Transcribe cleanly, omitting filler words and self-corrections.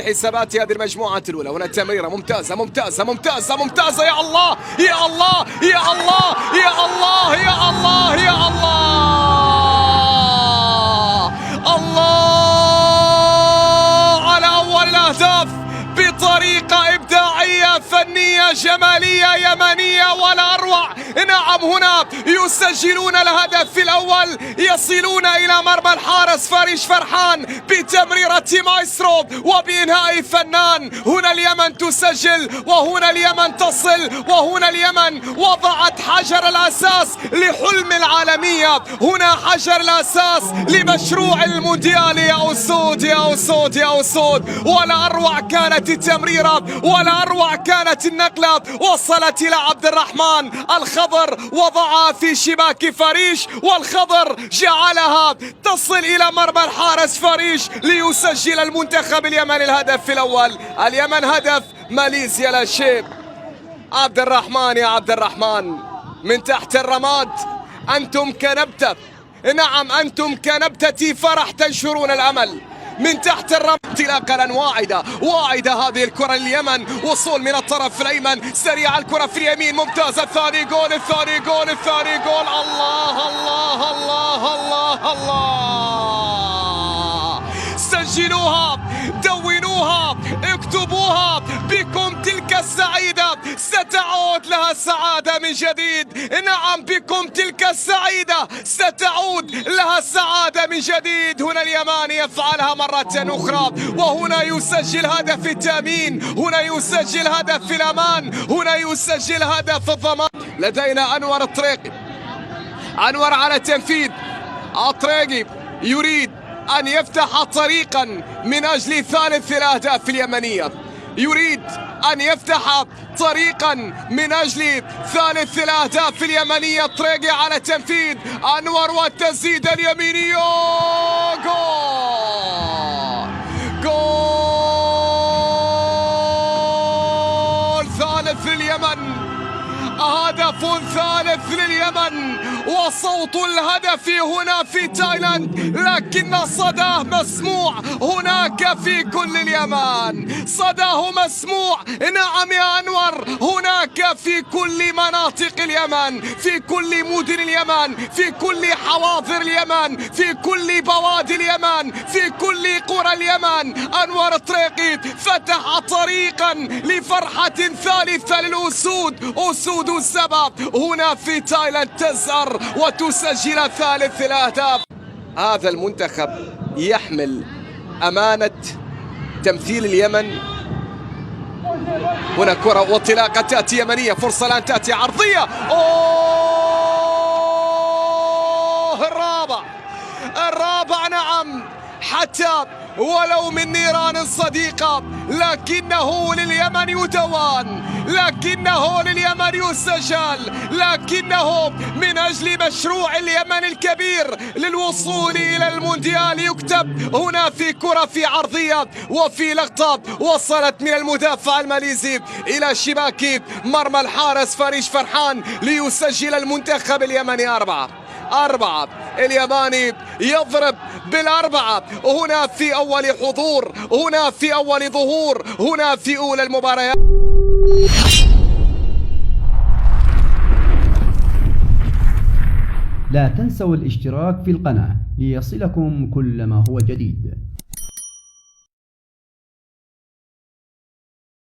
حسابات هذه المجموعة الأولى. هنا تمريرة ممتازة ممتازة ممتازة ممتازة. يا الله يا الله يا الله يا الله يا الله يا الله الله على أول الأهداف بطريقة إبداعية فنية جمالية يمنية ولا أروع. نعم هنا يسجلون الهدف الأول، يصلون إلى مرمى الحارس فريش فرحان بتمريرة مايسترو وبإنهاء فنان. هنا اليمن تسجل وهنا اليمن تصل وهنا اليمن وضعت حجر الأساس لحلم العالمية. هنا حجر الأساس لمشروع المونديال. يا أسود يا أسود يا أسود. ولا أروع كانت التمريرة ولا أروع كانت النقلة. وصلت إلى عبد الرحمن الخضر وضعها في شباك فريش والخضر جعلها تصل إلى مرمى الحارس فريش ليسجل المنتخب اليمني الهدف الأول. اليمن هدف، ماليزيا لا شيء. عبد الرحمن يا عبد الرحمن من تحت الرماد. أنتم كنبتة، نعم أنتم كنبتة فرح تنشرون الأمل من تحت الرماد. انطلاقا واعدة هذه الكرة لليمن. وصول من الطرف الأيمن سريع الكرة في اليمين ممتازة. الثاني جول الثاني جول الثاني جول. الله الله الله الله الله. سجلوها دونوها اكتبوها. بكم تلك السعيدة ستعود لها السعادة من جديد. نعم بكم تلك السعيدة ستعود لها السعادة من جديد. هنا اليماني يفعلها مرة أخرى وهنا يسجل هدف التأمين. هنا يسجل هدف الأمان. هنا يسجل هدف الضمان. لدينا أنور الطريقي. أنور على تنفيذ. الطريقي يريد أن يفتح طريقا من أجل ثالث الأهداف اليمنية. يريد أن يفتح طريقا من أجل ثالث الأهداف اليمنية. طريقي على تنفيذ. أنور والتسديدة اليمينية. جول جول ثالث لليمن. هدف ثالث لليمن وصوت الهدف هنا في تايلاند، لكن صداه مسموع هناك في كل اليمن. صداه مسموع نعم يا أنور هناك في كل مناطق اليمن، في كل مدن اليمن، في كل حواضر اليمن، في كل بوادي اليمن، في كل قرى اليمن. أنور الطريقي فتح طريقا لفرحة ثالثة للأسود. أسود السبع هنا في تايلاند تزهر وتسجل ثالث الأهداف. هذا المنتخب يحمل أمانة تمثيل اليمن. هنا كرة وانطلاقة تأتي يمنية. فرصة الآن تأتي عرضية. الرابع نعم حتى ولو من نيران صديقة، لكنه لليمن يدوان، لكنه لليمن يسجل، لكنه من أجل مشروع اليمن الكبير للوصول إلى المونديال يكتب. هنا في كرة في عرضية وفي لقطة وصلت من المدافع الماليزي إلى شباك مرمى الحارس فريش فرحان ليسجل المنتخب اليمني أربعة. الياباني يضرب بالأربعة هنا في أول حضور، هنا في أول ظهور، هنا في أولى المباريات. لا تنسوا الاشتراك في القناة ليصلكم كل ما هو جديد.